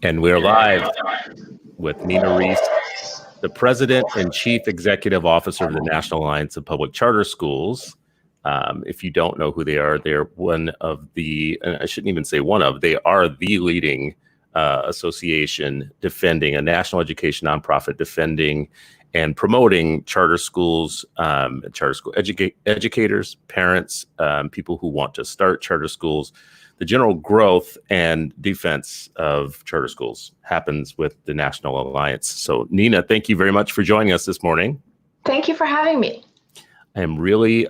And we're live with Nina Reese, the President and Chief Executive Officer of the National Alliance of Public Charter Schools. If you don't know who they are one of the, I shouldn't even say one of, they are the leading association defending, a national education nonprofit defending and promoting charter schools, charter school educators, parents, people who want to start charter schools. The general growth and defense of charter schools happens with the National Alliance. So Nina, thank you very much for joining us this morning. Thank you for having me. I am really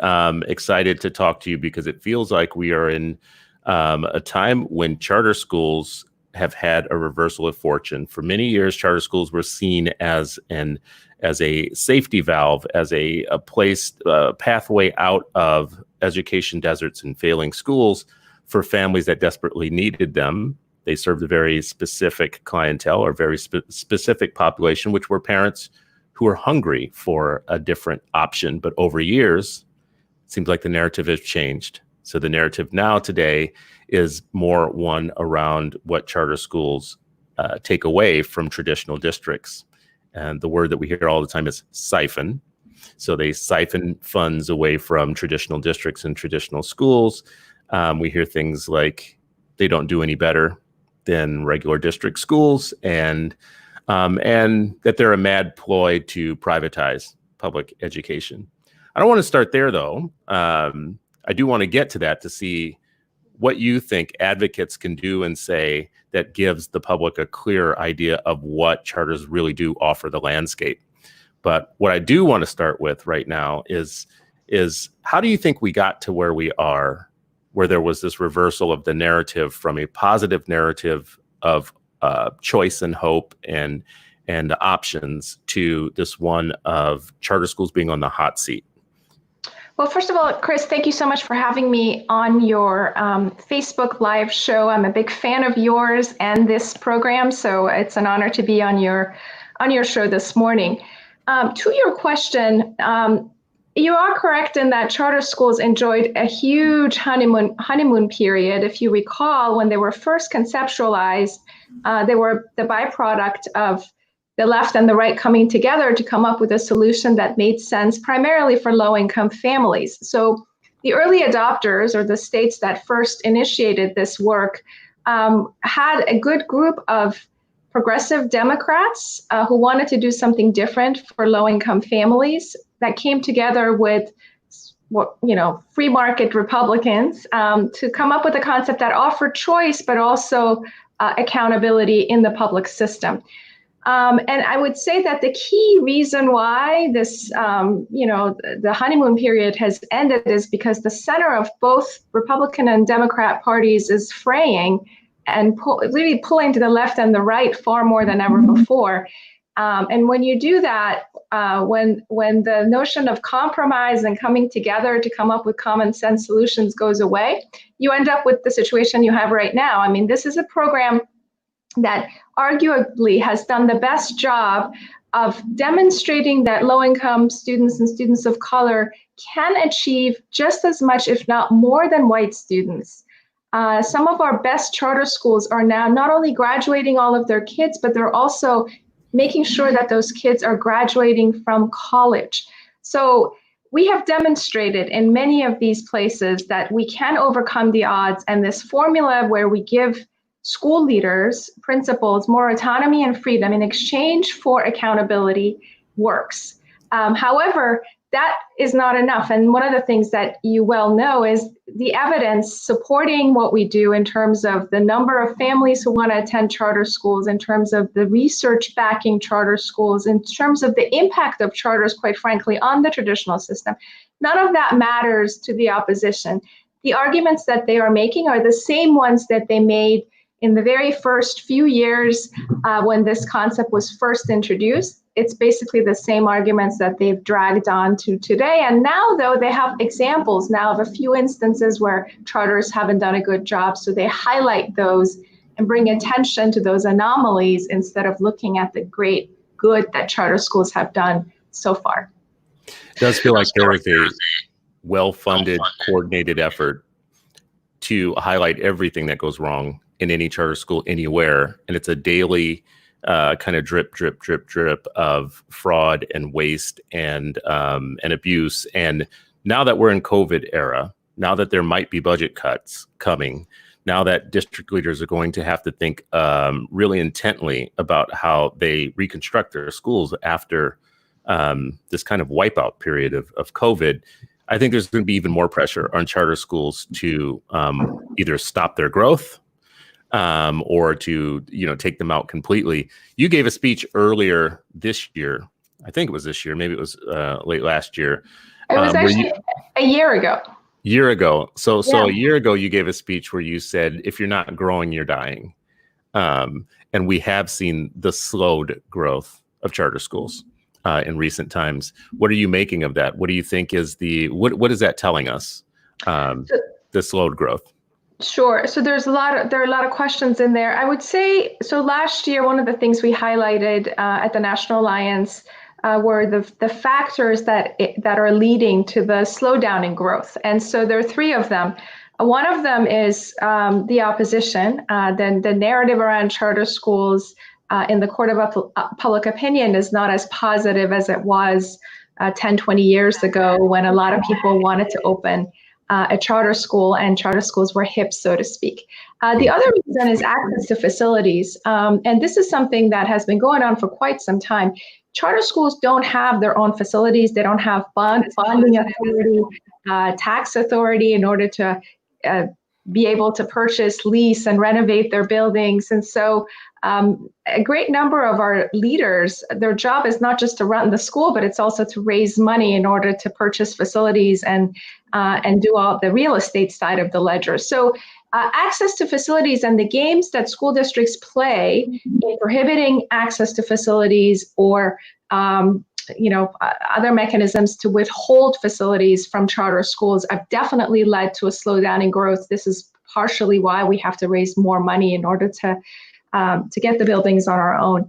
excited to talk to you because it feels like we are in a time when charter schools have had a reversal of fortune. For many years, charter schools were seen as a safety valve, as a place, pathway out of education deserts and failing schools for families that desperately needed them. They served a very specific clientele or very specific population, which were parents who were hungry for a different option. But over years, it seems like the narrative has changed. So the narrative now today is more one around what charter schools take away from traditional districts. And the word that we hear all the time is siphon. So they siphon funds away from traditional districts and traditional schools. We hear things like they don't do any better than regular district schools, and that they're a mad ploy to privatize public education. I don't want to start there, though. I do want to get to that to see what you think advocates can do and say that gives the public a clear idea of what charters really do offer the landscape. But what I do want to start with right now is how do you think we got to where we are, where there was this reversal of the narrative from a positive narrative of choice and hope and options to this one of charter schools being on the hot seat? Well, first of all, Chris, thank you so much for having me on your Facebook Live show. I'm a big fan of yours and this program, so it's an honor to be on your show this morning. To your question, you are correct in that charter schools enjoyed a huge honeymoon period. If you recall, when they were first conceptualized, they were the byproduct of the left and the right coming together to come up with a solution that made sense primarily for low-income families. So the early adopters, or the states that first initiated this work, had a good group of progressive Democrats who wanted to do something different for low-income families that came together with free market Republicans to come up with a concept that offered choice, but also accountability in the public system. And I would say that the key reason why this, the honeymoon period has ended is because the center of both Republican and Democrat parties is fraying and really pulling to the left and the right far more than ever before. And when you do that, when the notion of compromise and coming together to come up with common sense solutions goes away, you end up with the situation you have right now. I mean, this is a program that arguably has done the best job of demonstrating that low-income students and students of color can achieve just as much, if not more, than white students. Some of our best charter schools are now not only graduating all of their kids, but they're also making sure that those kids are graduating from college. So we have demonstrated in many of these places that we can overcome the odds, and this formula where we give school leaders, principals, more autonomy and freedom in exchange for accountability works. However, that is not enough. And one of the things that you well know is the evidence supporting what we do in terms of the number of families who want to attend charter schools, in terms of the research backing charter schools, in terms of the impact of charters, quite frankly, on the traditional system. None of that matters to the opposition. The arguments that they are making are the same ones that they made in the very first few years when this concept was first introduced. It's basically the same arguments that they've dragged on to today. And now, though, they have examples now of a few instances where charters haven't done a good job. So they highlight those and bring attention to those anomalies instead of looking at the great good that charter schools have done so far. It does feel like there is a well-funded, coordinated effort to highlight everything that goes wrong in any charter school anywhere, and it's a daily kind of drip, drip, drip, drip of fraud and waste and abuse. And now that we're in COVID era, now that there might be budget cuts coming, now that district leaders are going to have to think really intently about how they reconstruct their schools after this kind of wipeout period of COVID, I think there's going to be even more pressure on charter schools to either stop their growth or to take them out completely. You gave a speech earlier this year. I think it was this year. Maybe it was late last year. It was actually a year ago. So a year ago, you gave a speech where you said, if you're not growing, you're dying. And we have seen the slowed growth of charter schools in recent times. What are you making of that? What do you think is what is that telling us? The slowed growth. Sure. So there are a lot of questions in there. I would say, so last year, one of the things we highlighted at the National Alliance were the factors that are leading to the slowdown in growth. And so there are three of them. One of them is the opposition. Then the narrative around charter schools in the court of public opinion is not as positive as it was 10, 20 years ago, when a lot of people wanted to open a charter school, and charter schools were hip, so to speak. The other reason is access to facilities. And this is something that has been going on for quite some time. Charter schools don't have their own facilities. They don't have bonding authority, tax authority in order to be able to purchase, lease, and renovate their buildings. And so a great number of our leaders, their job is not just to run the school, but it's also to raise money in order to purchase facilities and do all the real estate side of the ledger. So access to facilities and the games that school districts play in prohibiting access to facilities or other mechanisms to withhold facilities from charter schools have definitely led to a slowdown in growth. This is partially why we have to raise more money in order to get the buildings on our own.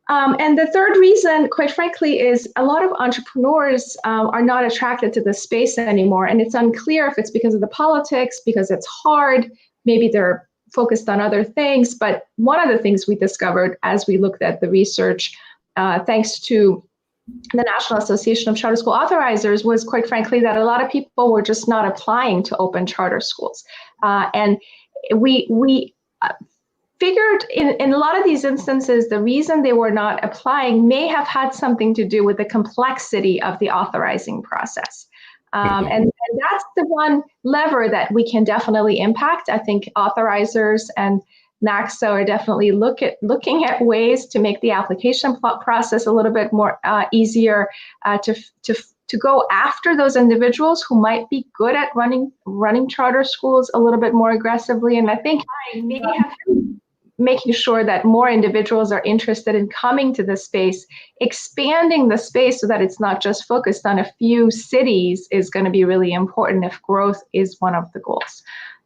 And the third reason, quite frankly, is a lot of entrepreneurs are not attracted to this space anymore. And it's unclear if it's because of the politics, because it's hard, maybe they're focused on other things. But one of the things we discovered as we looked at the research, thanks to the National Association of Charter School Authorizers, was quite frankly that a lot of people were just not applying to open charter schools. And we figured in a lot of these instances, the reason they were not applying may have had something to do with the complexity of the authorizing process. And that's the one lever that we can definitely impact. I think authorizers and NACSA are definitely looking at ways to make the application process a little bit more easier to go after those individuals who might be good at running charter schools a little bit more aggressively. And I think maybe making sure that more individuals are interested in coming to the space, expanding the space so that it's not just focused on a few cities is going to be really important if growth is one of the goals.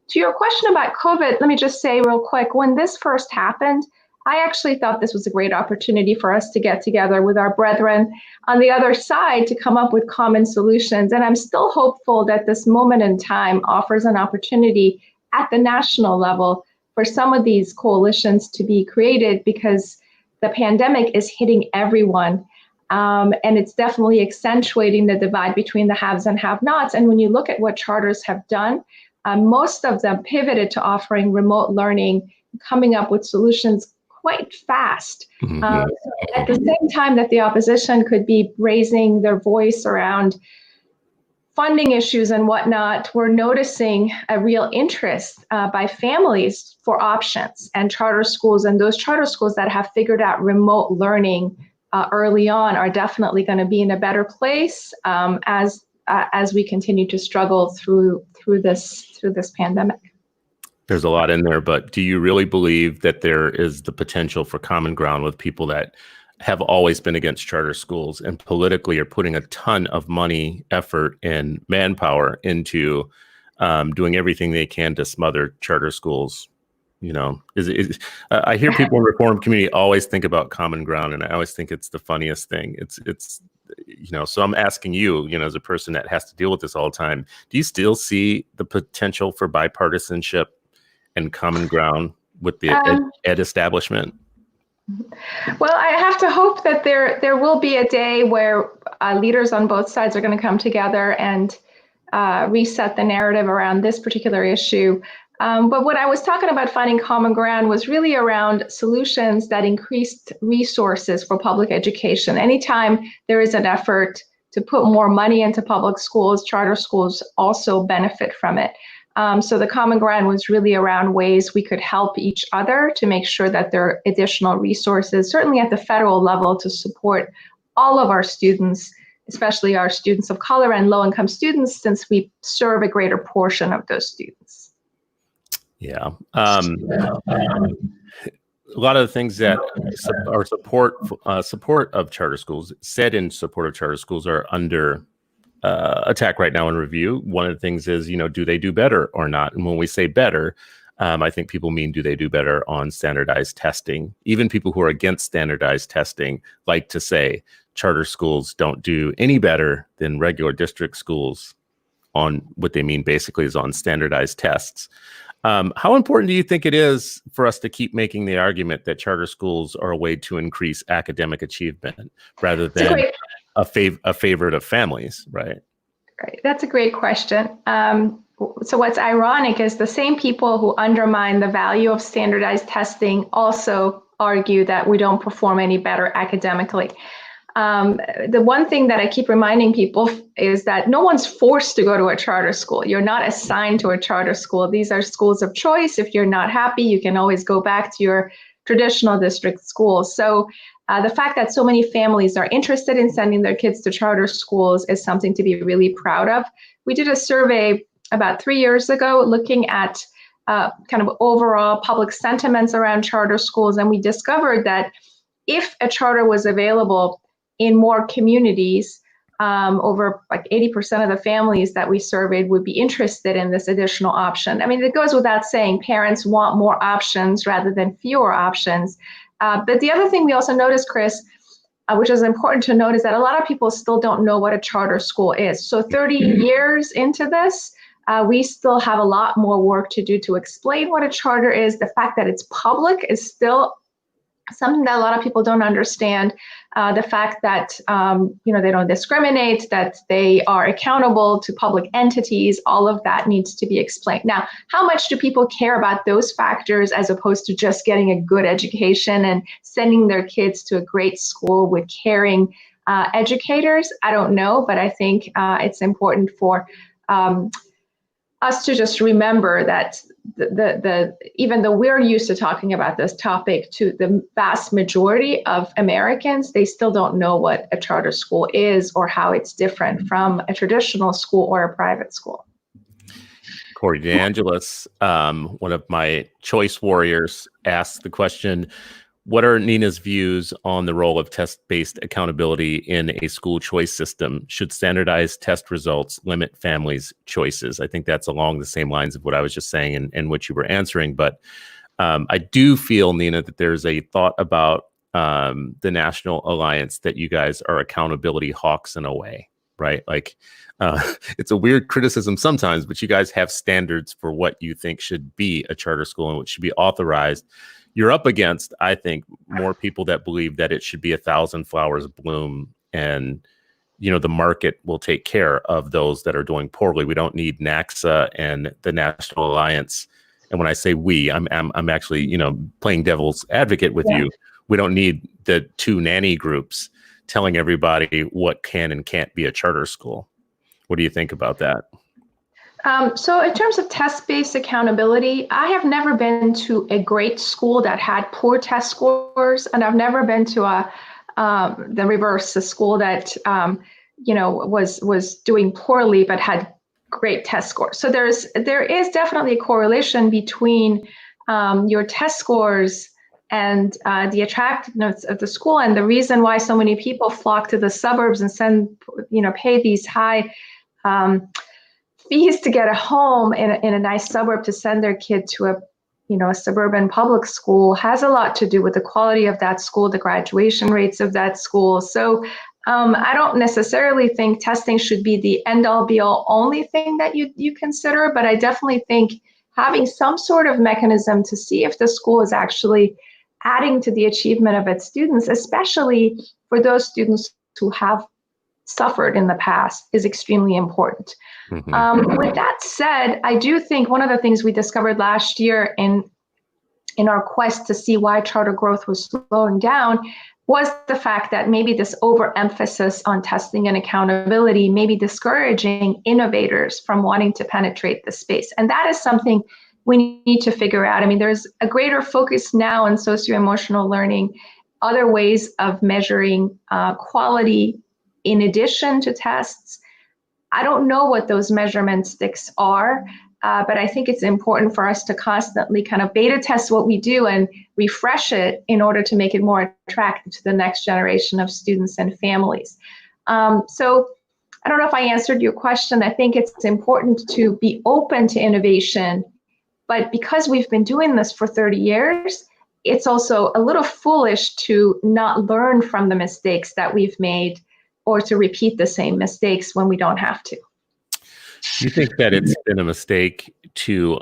To your question about COVID, let me just say real quick, when this first happened, I actually thought this was a great opportunity for us to get together with our brethren on the other side to come up with common solutions. And I'm still hopeful that this moment in time offers an opportunity at the national level for some of these coalitions to be created, because the pandemic is hitting everyone. And it's definitely accentuating the divide between the haves and have-nots. And when you look at what charters have done, most of them pivoted to offering remote learning, coming up with solutions quite fast. At the same time that the opposition could be raising their voice around funding issues and whatnot, we're noticing a real interest by families for options and charter schools. And those charter schools that have figured out remote learning early on are definitely going to be in a better place as we continue to struggle through this pandemic. There's a lot in there, but do you really believe that there is the potential for common ground with people that have always been against charter schools and politically are putting a ton of money, effort, and manpower into doing everything they can to smother charter schools? I hear people in the reform community always think about common ground, and I always think it's the funniest thing. It's so I'm asking you, as a person that has to deal with this all the time, do you still see the potential for bipartisanship and common ground with the ed establishment? Well, I have to hope that there will be a day where leaders on both sides are going to come together and reset the narrative around this particular issue. But when I was talking about finding common ground was really around solutions that increased resources for public education. Anytime there is an effort to put more money into public schools, charter schools also benefit from it. So the common ground was really around ways we could help each other to make sure that there are additional resources, certainly at the federal level, to support all of our students, especially our students of color and low-income students, since we serve a greater portion of those students. Yeah. A lot of the things that are support of charter schools, said in support of charter schools, are under attack right now in review. One of the things is, do they do better or not? And when we say better, I think people mean, do they do better on standardized testing? Even people who are against standardized testing like to say charter schools don't do any better than regular district schools on what they mean basically is on standardized tests. How important do you think it is for us to keep making the argument that charter schools are a way to increase academic achievement rather than a favorite of families, right? Right. That's a great question. So what's ironic is the same people who undermine the value of standardized testing also argue that we don't perform any better academically. The one thing that I keep reminding people is that no one's forced to go to a charter school. You're not assigned to a charter school. These are schools of choice. If you're not happy, you can always go back to your traditional district school. So the fact that so many families are interested in sending their kids to charter schools is something to be really proud of. We did a survey about 3 years ago looking at kind of overall public sentiments around charter schools, and we discovered that if a charter was available in more communities, over like 80% of the families that we surveyed would be interested in this additional option. I mean, it goes without saying, parents want more options rather than fewer options. But the other thing we also noticed, Chris, which is important to note, is that a lot of people still don't know what a charter school is. So 30 years into this, we still have a lot more work to do to explain what a charter is. The fact that it's public is still something that a lot of people don't understand. The fact that they don't discriminate, that they are accountable to public entities, all of that needs to be explained. Now, how much do people care about those factors as opposed to just getting a good education and sending their kids to a great school with caring educators? I don't know, but I think it's important for us to just remember that even though we're used to talking about this topic, to the vast majority of Americans, they still don't know what a charter school is or how it's different from a traditional school or a private school. Corey DeAngelis, one of my choice warriors, asked the question, what are Nina's views on the role of test-based accountability in a school choice system? Should standardized test results limit families' choices? I think that's along the same lines of what I was just saying and what you were answering. But I do feel, Nina, that there's a thought about the National Alliance that you guys are accountability hawks in a way, right? Like, it's a weird criticism sometimes, but you guys have standards for what you think should be a charter school and what should be authorized. You're up against, I think, more people that believe that it should be 1,000 flowers bloom and, the market will take care of those that are doing poorly. We don't need NACSA and the National Alliance. And when I say we, I'm actually, playing devil's advocate with you. We don't need the two nanny groups telling everybody what can and can't be a charter school. What do you think about that? So in terms of test-based accountability, I have never been to a great school that had poor test scores, and I've never been to the reverse, a school that was doing poorly but had great test scores. So there is definitely a correlation between your test scores and the attractiveness of the school, and the reason why so many people flock to the suburbs and pay these high fees to get a home in a nice suburb to send their kid to a suburban public school has a lot to do with the quality of that school, the graduation rates of that school. So I don't necessarily think testing should be the end all be all only thing that you consider, but I definitely think having some sort of mechanism to see if the school is actually adding to the achievement of its students, especially for those students who have suffered in the past, is extremely important. With that said, I do think one of the things we discovered last year in our quest to see why charter growth was slowing down was the fact that maybe this overemphasis on testing and accountability may be discouraging innovators from wanting to penetrate the space. And that is something we need to figure out. I mean, there's a greater focus now on socio-emotional learning, other ways of measuring quality in addition to tests. I don't know what those measurement sticks are, but I think it's important for us to constantly kind of beta test what we do and refresh it in order to make it more attractive to the next generation of students and families. So I don't know if I answered your question. I think it's important to be open to innovation, but because we've been doing this for 30 years, it's also a little foolish to not learn from the mistakes that we've made or to repeat the same mistakes when we don't have to. Do you think that it's been a mistake to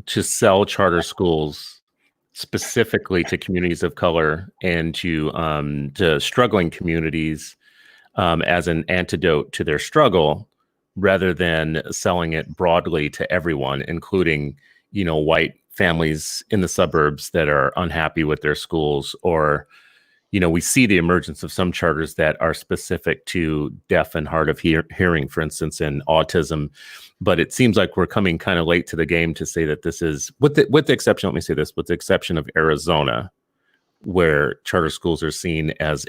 sell charter schools specifically to communities of color and to struggling communities as an antidote to their struggle, rather than selling it broadly to everyone, including, white families in the suburbs that are unhappy with their schools? Or, we see the emergence of some charters that are specific to deaf and hard of hearing, for instance, in autism. But it seems like we're coming kind of late to the game to say that this is, with the exception, let me say this, with the exception of Arizona, where charter schools are seen as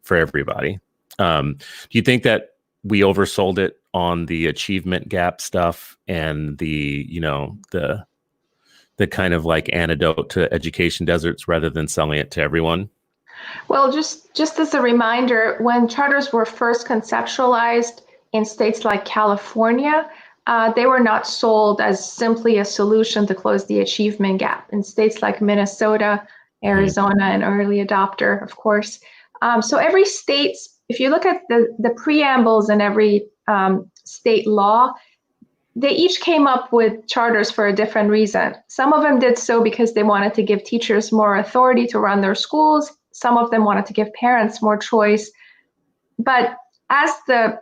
for everybody. Do you think that we oversold it on the achievement gap stuff and the kind of like antidote to education deserts rather than selling it to everyone? Well, just as a reminder, when charters were first conceptualized in states like California, they were not sold as simply a solution to close the achievement gap. In states like Minnesota, Arizona, an early adopter, of course. So every state, if you look at the preambles in every state law, they each came up with charters for a different reason. Some of them did so because they wanted to give teachers more authority to run their schools. Some of them wanted to give parents more choice. But as the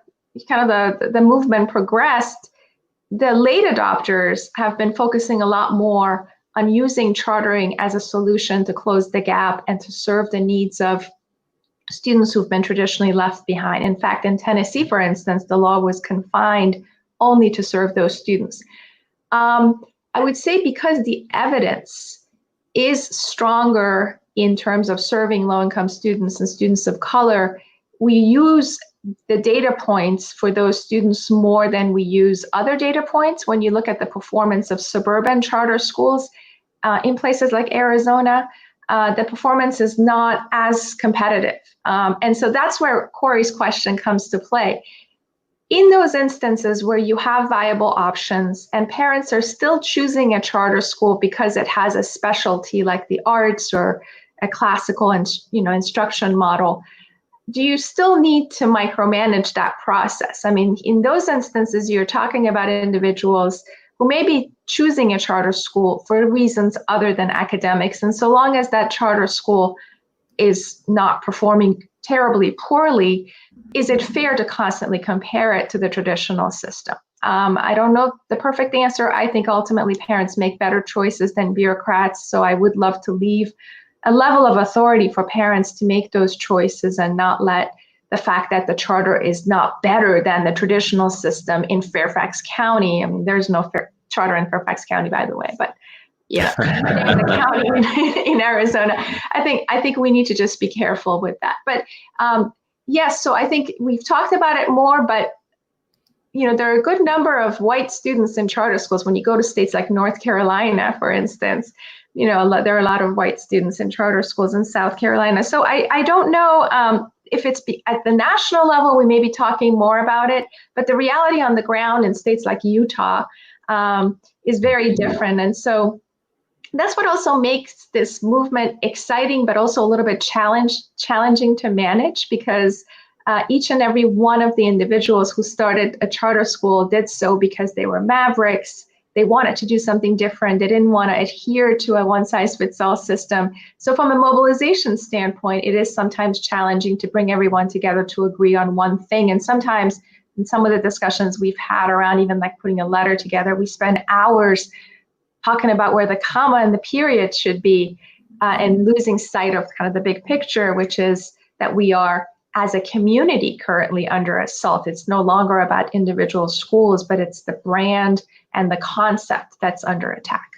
movement progressed, the late adopters have been focusing a lot more on using chartering as a solution to close the gap and to serve the needs of students who've been traditionally left behind. In fact, in Tennessee, for instance, the law was confined only to serve those students. I would say because the evidence is stronger in terms of serving low-income students and students of color, we use the data points for those students more than we use other data points. When you look at the performance of suburban charter schools in places like Arizona, the performance is not as competitive. And so that's where Corey's question comes to play. In those instances where you have viable options and parents are still choosing a charter school because it has a specialty like the arts or a classical instruction model, do you still need to micromanage that process? I mean, in those instances, you're talking about individuals who may be choosing a charter school for reasons other than academics. And so long as that charter school is not performing terribly poorly, is it fair to constantly compare it to the traditional system? I don't know the perfect answer. I think ultimately parents make better choices than bureaucrats. So I would love to leave a level of authority for parents to make those choices and not let the fact that the charter is not better than the traditional system in Fairfax County. I mean, there's no charter in Fairfax County, by the way, but in the county in Arizona, I think we need to just be careful with that. But yes, so I think we've talked about it more, but there are a good number of white students in charter schools. When you go to states like North Carolina, for instance, there are a lot of white students in charter schools in South Carolina. So I don't know if it's at the national level, we may be talking more about it, but the reality on the ground in states like Utah is very different. And so that's what also makes this movement exciting, but also a little bit challenging to manage, because each and every one of the individuals who started a charter school did so because they were mavericks, They wanted to do something different. They didn't want to adhere to a one-size-fits-all system. So from a mobilization standpoint, it is sometimes challenging to bring everyone together to agree on one thing. And sometimes in some of the discussions we've had around even like putting a letter together, we spend hours talking about where the comma and the period should be, and losing sight of kind of the big picture, which is that we are, as a community, currently under assault. It's no longer about individual schools, but it's the brand and the concept that's under attack.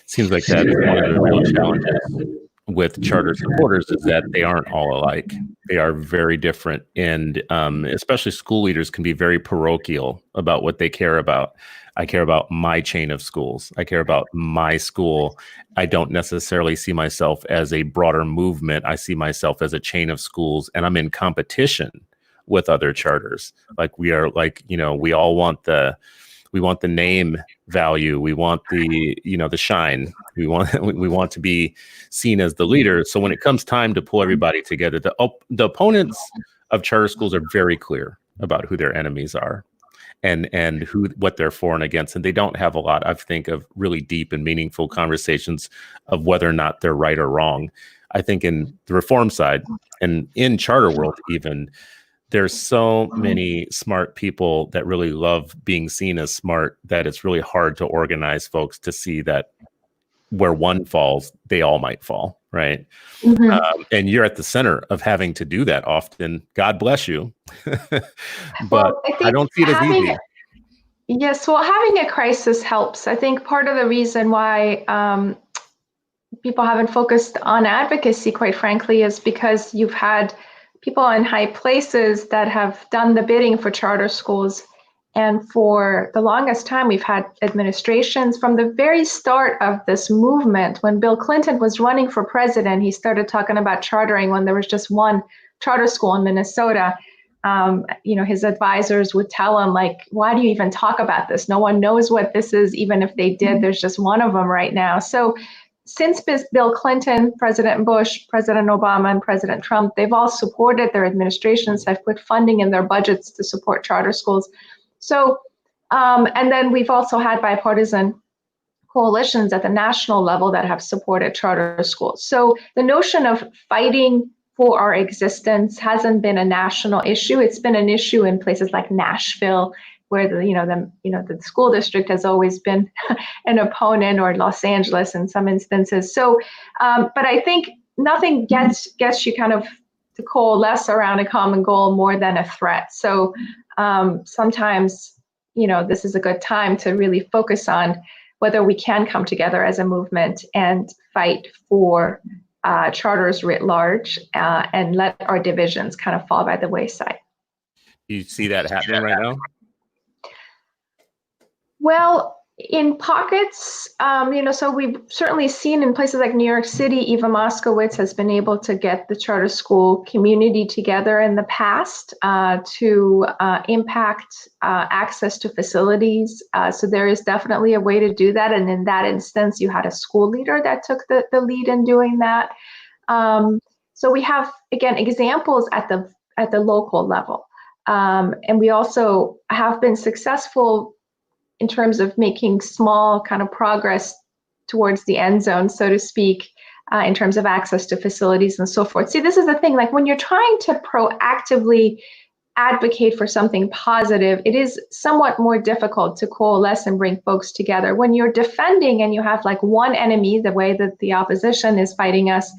Seems like that is one of the real challenges with charter supporters, is that they aren't all alike. They are very different, and especially school leaders can be very parochial about what they care about. I care about my chain of schools. I care about my school. I don't necessarily see myself as a broader movement. I see myself as a chain of schools, and I'm in competition with other charters. Like we are, like, we all want the name value. We want the shine. We want to be seen as the leader. So when it comes time to pull everybody together, the opponents of charter schools are very clear about who their enemies are and what they're for and against. And they don't have a lot, I think, of really deep and meaningful conversations of whether or not they're right or wrong. I think in the reform side and in charter world even, there's so many smart people that really love being seen as smart that it's really hard to organize folks to see that where one falls, they all might fall, right? Mm-hmm. And you're at the center of having to do that often. God bless you. But I don't see it as easy. Yes, well, having a crisis helps. I think part of the reason why people haven't focused on advocacy, quite frankly, is because you've had people in high places that have done the bidding for charter schools. And for the longest time, we've had administrations from the very start of this movement. When Bill Clinton was running for president, he started talking about chartering when there was just one charter school in Minnesota. His advisors would tell him, like, why do you even talk about this? No one knows what this is. Even if they did, there's just one of them right now. So since Bill Clinton, President Bush, President Obama, and President Trump, they've all supported, their administrations have put funding in their budgets to support charter schools. So, and then we've also had bipartisan coalitions at the national level that have supported charter schools. So the notion of fighting for our existence hasn't been a national issue. It's been an issue in places like Nashville, where the school district has always been an opponent, or Los Angeles in some instances. So, but I think nothing gets you kind of to coalesce around a common goal more than a threat. So sometimes, this is a good time to really focus on whether we can come together as a movement and fight for charters writ large, and let our divisions kind of fall by the wayside. Do you see that happening right now? Well, in pockets, so we've certainly seen in places like New York City, Eva Moskowitz has been able to get the charter school community together in the past to impact access to facilities. So there is definitely a way to do that. And in that instance, you had a school leader that took the lead in doing that. So we have, again, examples at the local level. And we also have been successful in terms of making small kind of progress towards the end zone, so to speak, in terms of access to facilities and so forth. See, this is the thing, like when you're trying to proactively advocate for something positive, it is somewhat more difficult to coalesce and bring folks together. When you're defending and you have like one enemy, the way that the opposition is fighting us,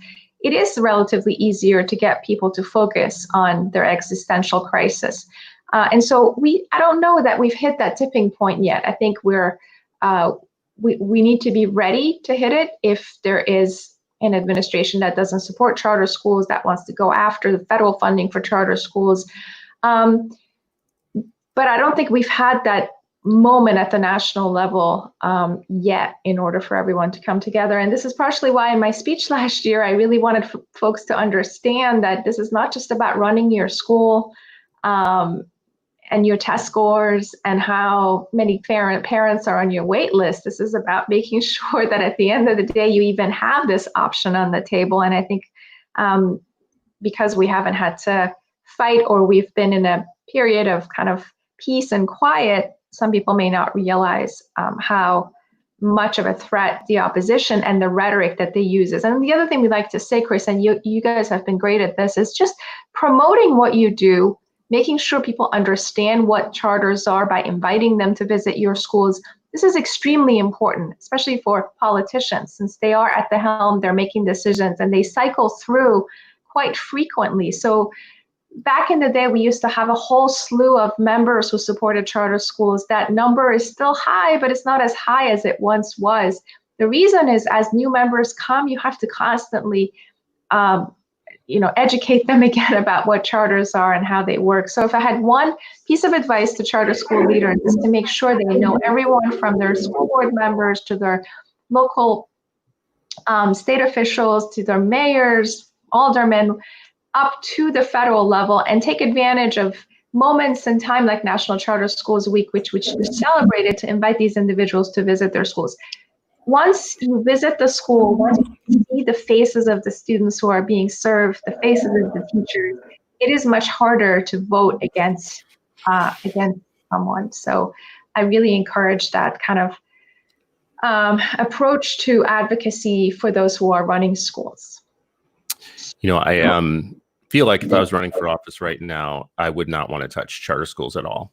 it is relatively easier to get people to focus on their existential crisis. And so I don't know that we've hit that tipping point yet. I think we need to be ready to hit it if there is an administration that doesn't support charter schools, that wants to go after the federal funding for charter schools. But I don't think we've had that moment at the national level yet in order for everyone to come together. And this is partially why in my speech last year, I really wanted folks to understand that this is not just about running your school and your test scores and how many parents are on your wait list. This is about making sure that at the end of the day, you even have this option on the table. And I think because we haven't had to fight, or we've been in a period of kind of peace and quiet some people may not realize how much of a threat the opposition and the rhetoric that they use is. And the other thing we like to say, Chris, and you guys have been great at this, is just promoting what you do, making sure people understand what charters are by inviting them to visit your schools. This is extremely important, especially for politicians, since they are at the helm, they're making decisions, and they cycle through quite frequently. So back in the day, we used to have a whole slew of members who supported charter schools. That number is still high, but it's not as high as it once was. The reason is, as new members come, you have to constantly educate them again about what charters are and how they work. So if I had one piece of advice to charter school leaders, is to make sure they know everyone from their school board members to their local state officials to their mayors, aldermen, up to the federal level, and take advantage of moments in time like National Charter Schools Week, which is celebrated, to invite these individuals to visit their schools. Once you visit the school, once you see the faces of the students who are being served, the faces of the teachers, it is much harder to vote against someone. So I really encourage that kind of approach to advocacy for those who are running schools. I feel like if I was running for office right now, I would not want to touch charter schools at all.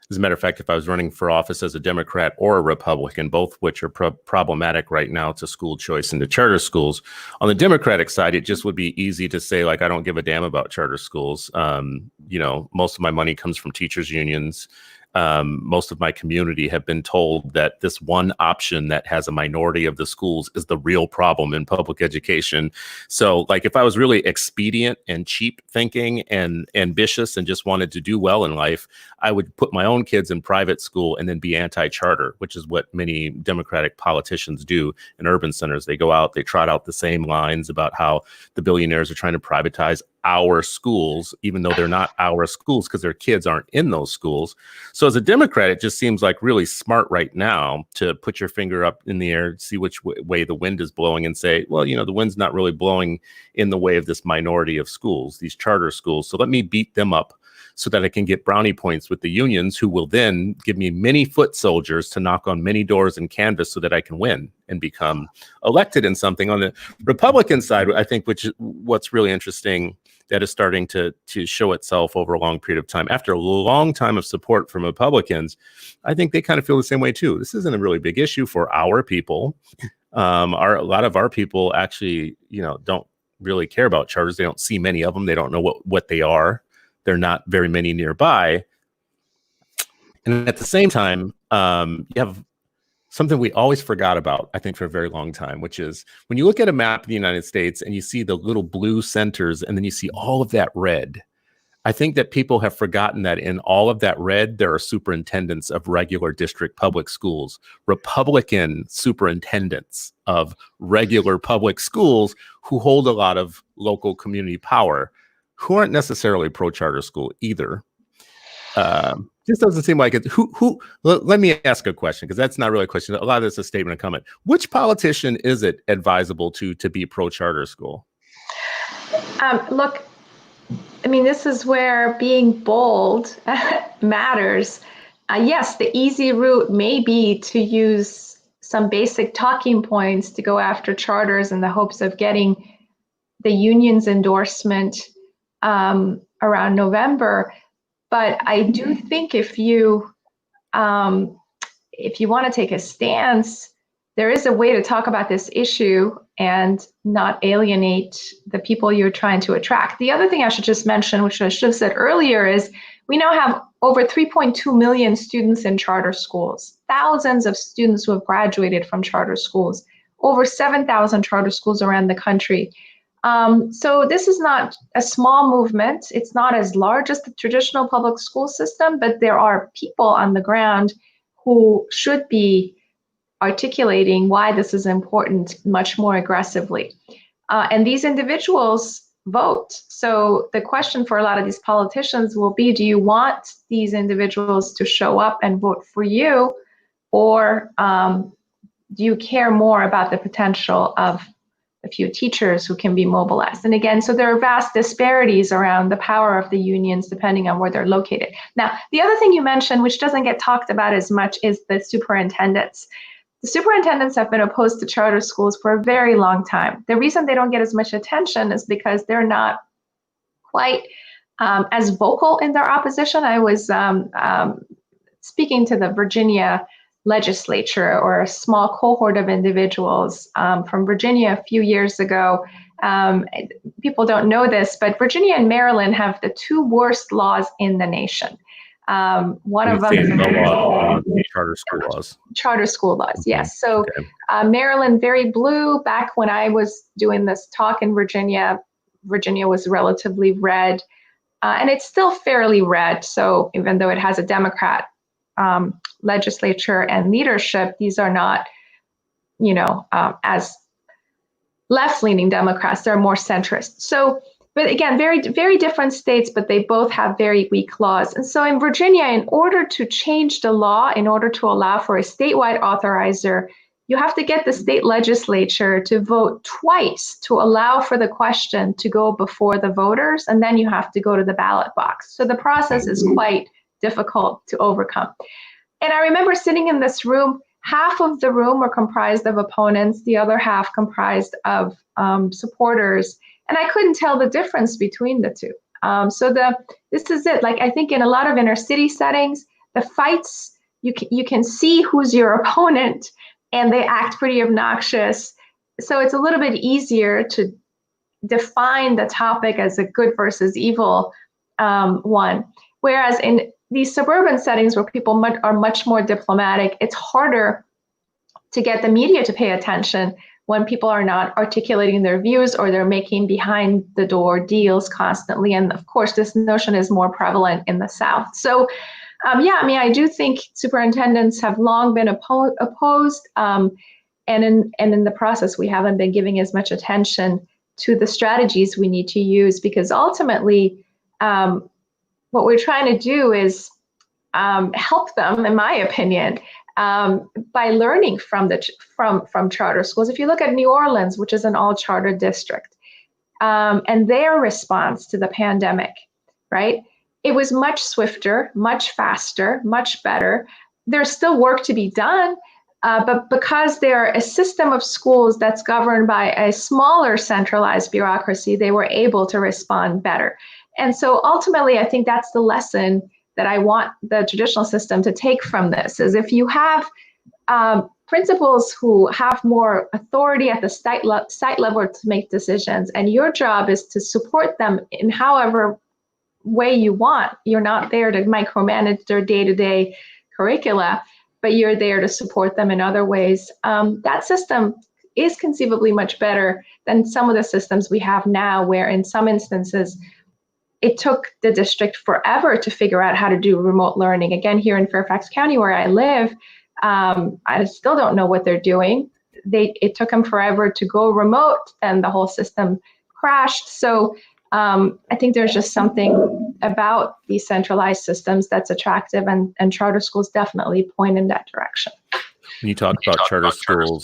As a matter of fact, if I was running for office as a Democrat or a Republican, both which are problematic right now to school choice and to charter schools, on the Democratic side, it just would be easy to say, like, I don't give a damn about charter schools. Most of my money comes from teachers unions. Most of my community have been told that this one option that has a minority of the schools is the real problem in public education. So, like, if I was really expedient and cheap thinking and ambitious and just wanted to do well in life, I would put my own kids in private school and then be anti-charter, which is what many Democratic politicians do in urban centers. They go out, they trot out the same lines about how the billionaires are trying to privatize our schools, even though they're not our schools because their kids aren't in those schools. So as a Democrat, it just seems like really smart right now to put your finger up in the air, see which way the wind is blowing, and say, well, the wind's not really blowing in the way of this minority of schools, these charter schools. So let me beat them up so that I can get brownie points with the unions, who will then give me many foot soldiers to knock on many doors and canvass so that I can win and become elected in something. On the Republican side, I think, what's really interesting, that is starting to show itself over a long period of time. After a long time of support from Republicans, I think they kind of feel the same way too. This isn't a really big issue for our people. A lot of our people actually, don't really care about charters. They don't see many of them. They don't know what they are. There are not very many nearby. And at the same time, you have something we always forgot about, I think, for a very long time, which is when you look at a map of the United States and you see the little blue centers and then you see all of that red, I think that people have forgotten that in all of that red, there are superintendents of regular district public schools, Republican superintendents of regular public schools who hold a lot of local community power, who aren't necessarily pro-charter school either. This doesn't seem like it. Let me ask a question, because that's not really a question. A lot of this is a statement and comment. Which politician is it advisable to be pro-charter school? Look, I mean, this is where being bold matters. Yes, the easy route may be to use some basic talking points to go after charters in the hopes of getting the union's endorsement around November. But I do think if you want to take a stance, there is a way to talk about this issue and not alienate the people you're trying to attract. The other thing I should just mention, which I should have said earlier, is we now have over 3.2 million students in charter schools, thousands of students who have graduated from charter schools, over 7,000 charter schools around the country. So this is not a small movement. It's not as large as the traditional public school system, but there are people on the ground who should be articulating why this is important much more aggressively. And these individuals vote. So the question for a lot of these politicians will be, do you want these individuals to show up and vote for you, or do you care more about the potential of a few teachers who can be mobilized. And again, so there are vast disparities around the power of the unions depending on where they're located. Now, the other thing you mentioned, which doesn't get talked about as much, is the superintendents. The superintendents have been opposed to charter schools for a very long time. The reason they don't get as much attention is because they're not quite as vocal in their opposition. I was speaking to the Virginia legislature, or a small cohort of individuals from Virginia a few years ago. People don't know this, but Virginia and Maryland have the two worst laws in the nation. One of them is charter school laws. Charter school laws, yes. So Maryland, very blue. Back when I was doing this talk in Virginia, Virginia was relatively red. And it's still fairly red. So even though it has a Democrat legislature and leadership, these are not, as left-leaning Democrats. They're more centrist. So, but again, very, very different states, but they both have very weak laws. And so in Virginia, in order to change the law, in order to allow for a statewide authorizer, you have to get the state legislature to vote twice to allow for the question to go before the voters, and then you have to go to the ballot box. So the process is quite difficult to overcome. And I remember sitting in this room, half of the room were comprised of opponents, the other half comprised of supporters, and I couldn't tell the difference between the two. This is it. Like, I think in a lot of inner city settings, the fights, you can see who's your opponent, and they act pretty obnoxious. So it's a little bit easier to define the topic as a good versus evil one. Whereas in these suburban settings where people are much more diplomatic, it's harder to get the media to pay attention when people are not articulating their views, or they're making behind the door deals constantly. And of course, this notion is more prevalent in the South. So I do think superintendents have long been opposed, and in the process, we haven't been giving as much attention to the strategies we need to use, because ultimately, what we're trying to do is help them, in my opinion, by learning from charter schools. If you look at New Orleans, which is an all-charter district, and their response to the pandemic, right? It was much swifter, much faster, much better. There's still work to be done, but because they're a system of schools that's governed by a smaller centralized bureaucracy, they were able to respond better. And so ultimately, I think that's the lesson that I want the traditional system to take from this, is if you have principals who have more authority at the site level to make decisions, and your job is to support them in however way you want. You're not there to micromanage their day-to-day curricula, but you're there to support them in other ways. That system is conceivably much better than some of the systems we have now, where in some instances, it took the district forever to figure out how to do remote learning. Again, here in Fairfax County, where I live, I still don't know what they're doing. It took them forever to go remote, and the whole system crashed. So I think there's just something about these centralized systems that's attractive, and charter schools definitely point in that direction. When you talk about charter schools,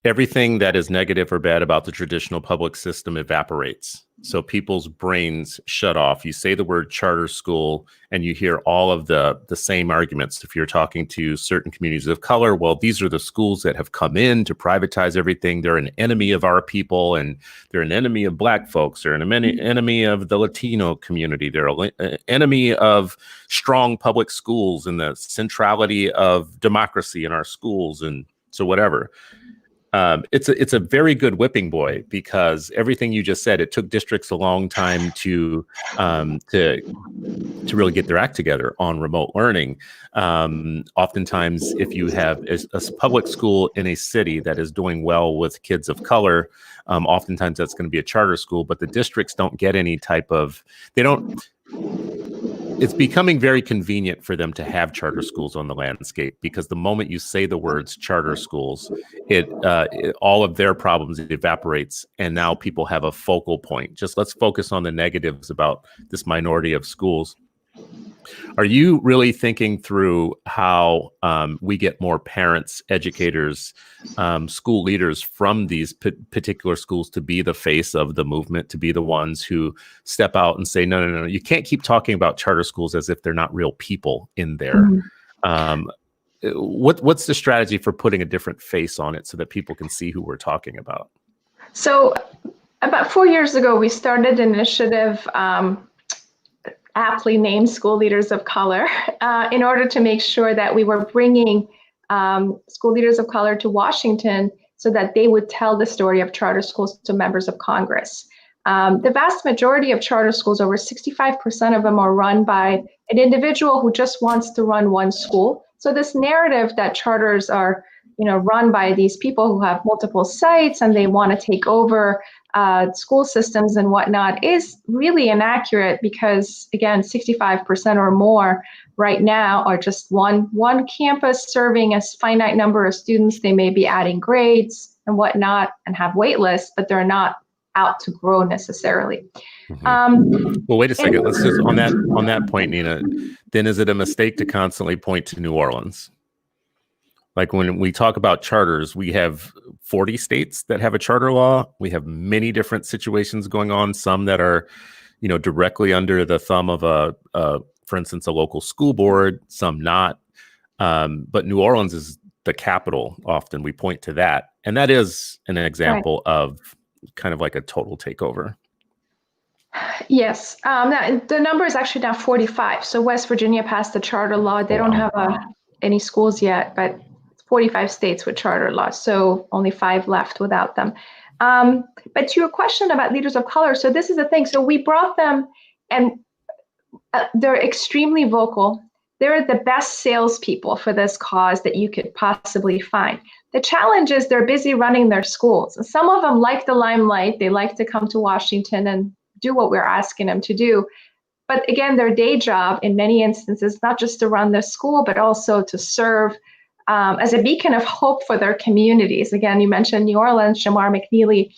everything that is negative or bad about the traditional public system evaporates. So people's brains shut off. You say the word charter school and you hear all of the same arguments. If you're talking to certain communities of color, well, these are the schools that have come in to privatize everything. They're an enemy of our people, and they're an enemy of Black folks. They're an enemy of the Latino community. They're an enemy of strong public schools and the centrality of democracy in our schools. And so whatever. It's a very good whipping boy, because everything you just said, it took districts a long time to really get their act together on remote learning. Oftentimes, if you have a public school in a city that is doing well with kids of color, oftentimes that's going to be a charter school, but the districts don't get any type of, it's becoming very convenient for them to have charter schools on the landscape, because the moment you say the words charter schools, all of their problems evaporates, and now people have a focal point. Just let's focus on the negatives about this minority of schools. Are you really thinking through how we get more parents, educators, school leaders from these particular schools to be the face of the movement, to be the ones who step out and say, no, no, no, you can't keep talking about charter schools as if they're not real people in there. What's the strategy for putting a different face on it so that people can see who we're talking about? So about 4 years ago, we started an initiative, aptly named School Leaders of Color, in order to make sure that we were bringing school leaders of color to Washington so that they would tell the story of charter schools to members of Congress. The vast majority of charter schools, over 65% of them, are run by an individual who just wants to run one school. So this narrative that charters are, run by these people who have multiple sites and they want to take over school systems and whatnot is really inaccurate, because again, 65% or more right now are just one campus serving a finite number of students. They may be adding grades and whatnot and have wait lists, but they're not out to grow necessarily. Well, wait a second. Let's just on that point, Nina. Then is it a mistake to constantly point to New Orleans? Like when we talk about charters, we have 40 states that have a charter law. We have many different situations going on. Some that are, directly under the thumb of for instance, a local school board. Some not. But New Orleans is the capital. Often we point to that, and that is an example of kind of like a total takeover. Yes, the number is actually now 45. So West Virginia passed the charter law. They don't have any schools yet, but 45 states with charter laws, so only 5 left without them. But to your question about leaders of color, so this is the thing. So we brought them, and they're extremely vocal. They're the best salespeople for this cause that you could possibly find. The challenge is they're busy running their schools. And some of them like the limelight. They like to come to Washington and do what we're asking them to do. But again, their day job in many instances, not just to run the school, but also to serve as a beacon of hope for their communities. Again, you mentioned New Orleans. Jamar McNeely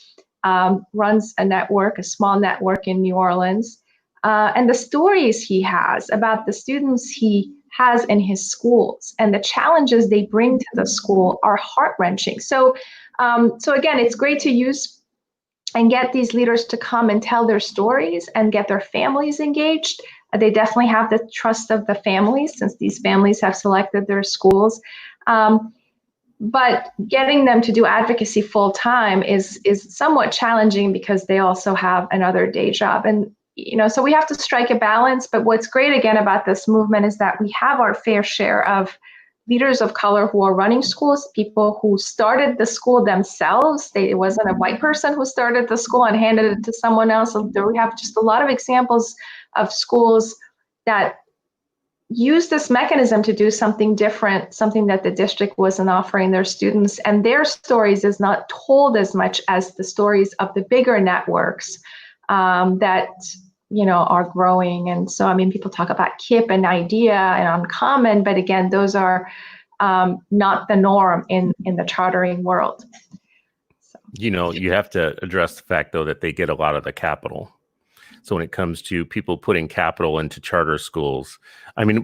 runs a small network in New Orleans. And the stories he has about the students he has in his schools and the challenges they bring to the school are heart-wrenching. So again, it's great to use and get these leaders to come and tell their stories and get their families engaged. They definitely have the trust of the families, since these families have selected their schools. But getting them to do advocacy full time is somewhat challenging, because they also have another day job. And so we have to strike a balance. But what's great again about this movement is that we have our fair share of leaders of color who are running schools, people who started the school themselves. It wasn't a white person who started the school and handed it to someone else. So we have just a lot of examples of schools that use this mechanism to do something different, something that the district wasn't offering their students. And their stories is not told as much as the stories of the bigger networks that are growing. And so, people talk about KIP and IDEA and Uncommon, but again, those are not the norm in the chartering world. So. You have to address the fact, though, that they get a lot of the capital. So when it comes to people putting capital into charter schools,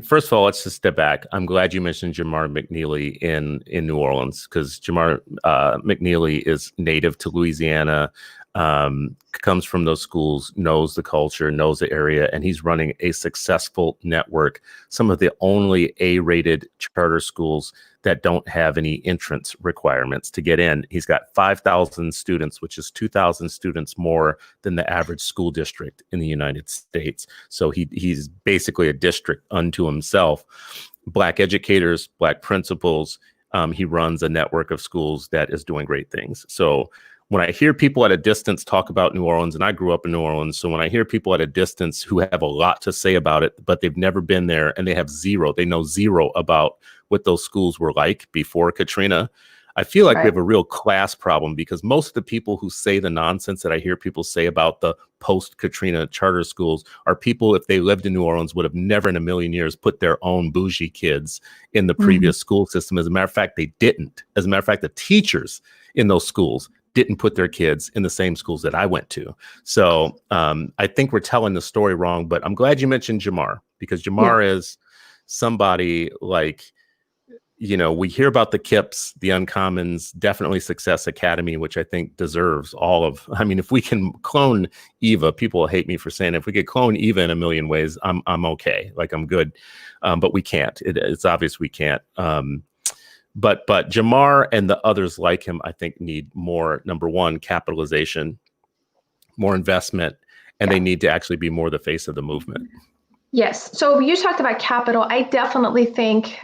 first of all, let's just step back. I'm glad you mentioned Jamar McNeely in New Orleans, because Jamar McNeely is native to Louisiana, comes from those schools, knows the culture, knows the area, and he's running a successful network. Some of the only A-rated charter schools that don't have any entrance requirements to get in. He's got 5,000 students, which is 2,000 students more than the average school district in the United States. So he's basically a district unto himself. Black educators, Black principals. He runs a network of schools that is doing great things. So when I hear people at a distance talk about New Orleans, and I grew up in New Orleans, so when I hear people at a distance who have a lot to say about it, but they've never been there and they know zero about what those schools were like before Katrina, I feel like we have a real class problem, because most of the people who say the nonsense that I hear people say about the post-Katrina charter schools are people, if they lived in New Orleans, would have never in a million years put their own bougie kids in the previous school system. As a matter of fact, they didn't. As a matter of fact, the teachers in those schools didn't put their kids in the same schools that I went to. So I think we're telling the story wrong, but I'm glad you mentioned Jamar. because Jamar is somebody like, we hear about the KIPS, the Uncommons, definitely Success Academy, which I think deserves all of, if we can clone Eva, people will hate me for saying it, if we could clone Eva in a million ways, I'm okay. Like, I'm good. But we can't. It's obvious we can't. But Jamar and the others like him, I think, need more, number one, capitalization, more investment, and they need to actually be more the face of the movement. Yes. So you talked about capital. I definitely think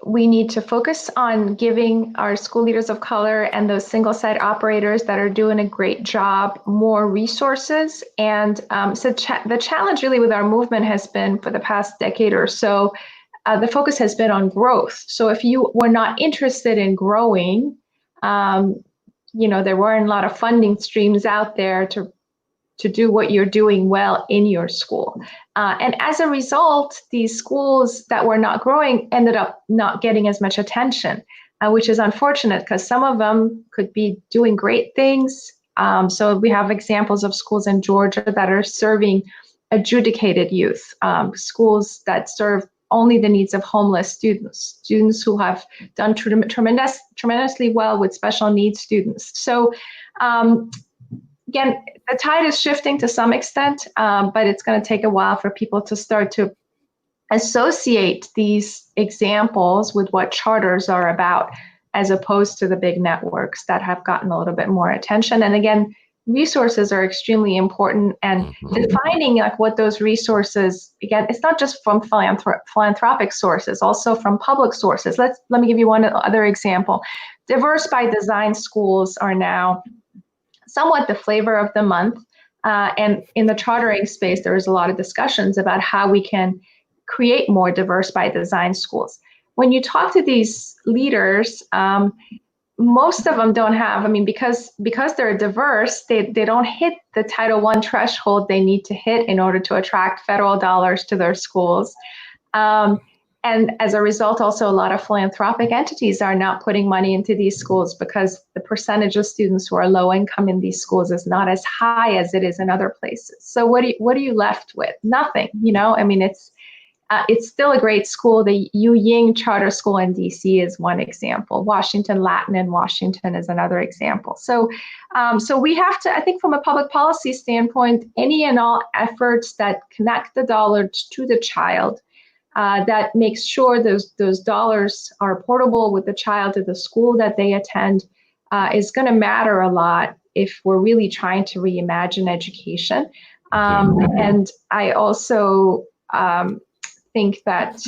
we need to focus on giving our school leaders of color and those single site operators that are doing a great job more resources. And so the challenge really with our movement has been, for the past decade or so, the focus has been on growth. So if you were not interested in growing, there weren't a lot of funding streams out there to do what you're doing well in your school. And as a result, these schools that were not growing ended up not getting as much attention, which is unfortunate because some of them could be doing great things. So we have examples of schools in Georgia that are serving adjudicated youth, schools that serve only the needs of homeless students who have done tremendously well with special needs students. So again, the tide is shifting to some extent, but it's going to take a while for people to start to associate these examples with what charters are about, as opposed to the big networks that have gotten a little bit more attention. And again, resources are extremely important, and defining like what those resources, again, it's not just from philanthropic sources, also from public sources. Let me give you one other example. Diverse by Design schools are now somewhat the flavor of the month. And in the chartering space, there is a lot of discussions about how we can create more diverse by design schools. When you talk to these leaders, most of them don't have, because they're diverse, they don't hit the Title I threshold they need to hit in order to attract federal dollars to their schools. And as a result, also a lot of philanthropic entities are not putting money into these schools because the percentage of students who are low income in these schools is not as high as it is in other places. So what are you left with? Nothing. It's still a great school. The Yu Ying Charter School in DC is one example. Washington Latin in Washington is another example. So we have to, I think from a public policy standpoint, any and all efforts that connect the dollars to the child, that makes sure those dollars are portable with the child to the school that they attend, is going to matter a lot if we're really trying to reimagine education. And I also think that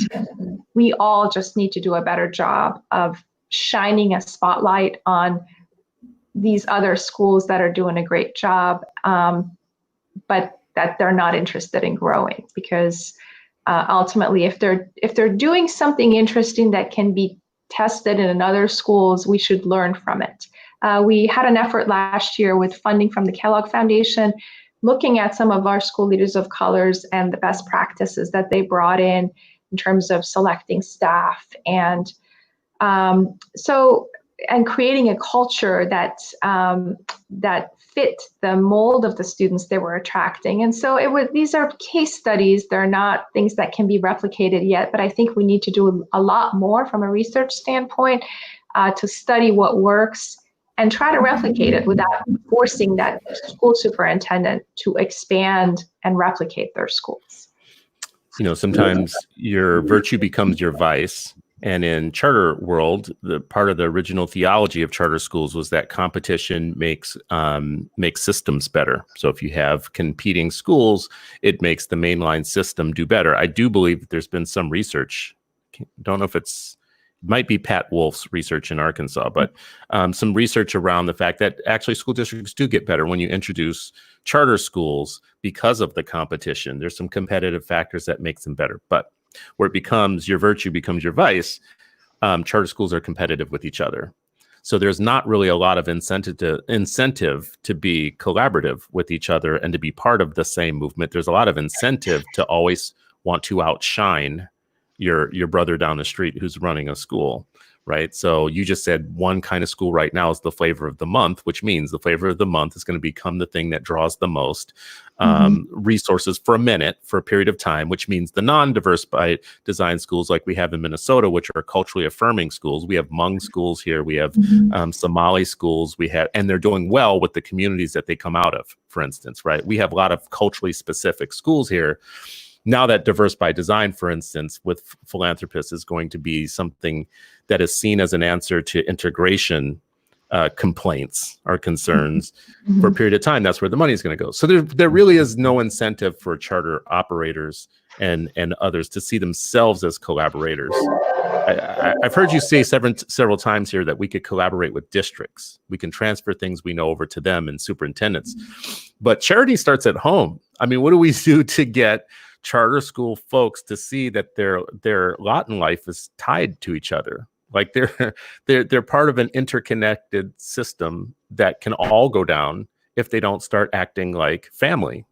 we all just need to do a better job of shining a spotlight on these other schools that are doing a great job, but that they're not interested in growing, because ultimately, if they're doing something interesting that can be tested in other schools, we should learn from it. We had an effort last year with funding from the Kellogg Foundation, looking at some of our school leaders of colors and the best practices that they brought in terms of selecting staff, and creating a culture that fit the mold of the students they were attracting. And so these are case studies. They're not things that can be replicated yet, but I think we need to do a lot more from a research standpoint to study what works and try to replicate it without forcing that school superintendent to expand and replicate their schools. Sometimes your virtue becomes your vice. And in charter world, the part of the original theology of charter schools was that competition makes systems better. So if you have competing schools, it makes the mainline system do better. I do believe that there's been some research. Don't know if it might be Pat Wolf's research in Arkansas, but some research around the fact that actually school districts do get better when you introduce charter schools because of the competition. There's some competitive factors that makes them better, but where it becomes your virtue becomes your vice, charter schools are competitive with each other. So there's not really a lot of incentive to be collaborative with each other and to be part of the same movement. There's a lot of incentive to always want to outshine your brother down the street who's running a school, right? So you just said one kind of school right now is the flavor of the month, which means the flavor of the month is going to become the thing that draws the most resources for a minute, for a period of time, which means the non-diverse by design schools like we have in Minnesota, which are culturally affirming schools. We have Hmong schools here. We have Somali schools. And they're doing well with the communities that they come out of, for instance, right? We have a lot of culturally specific schools here. Now that diverse by design, for instance, with philanthropists is going to be something that is seen as an answer to integration complaints or concerns for a period of time. That's where the money is going to go. So there really is no incentive for charter operators and others to see themselves as collaborators. I've heard you say several times here that we could collaborate with districts. We can transfer things we know over to them and superintendents. But charity starts at home. I mean, what do we do to get charter school folks to see that their lot in life is tied to each other? Like they're part of an interconnected system that can all go down if they don't start acting like family.